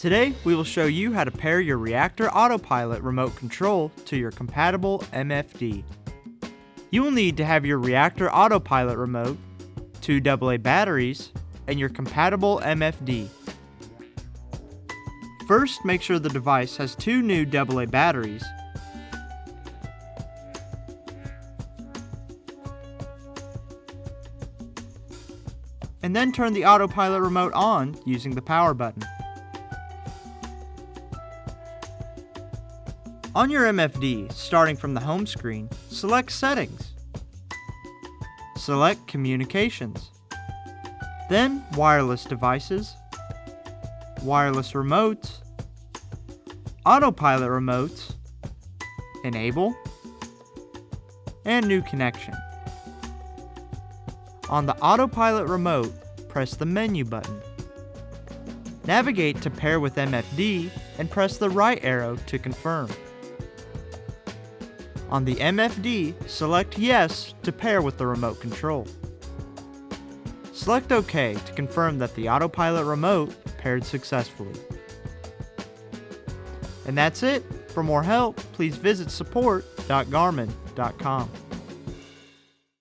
Today, we will show you how to pair your Reactor Autopilot Remote Control to your compatible MFD. You will need to have your Reactor Autopilot Remote, 2 AA batteries, and your compatible MFD. First, make sure the device has 2 new AA batteries. And then turn the autopilot remote on using the power button. On your MFD, starting from the home screen, select Settings. Select Communications. Then Wireless Devices, Wireless Remotes, Autopilot Remotes, Enable, and New Connection. On the Autopilot remote, press the Menu button. Navigate to Pair with MFD and press the right arrow to confirm. On the MFD, select Yes to pair with the remote control. Select OK to confirm that the Autopilot remote paired successfully. And that's it. For more help, please visit support.garmin.com.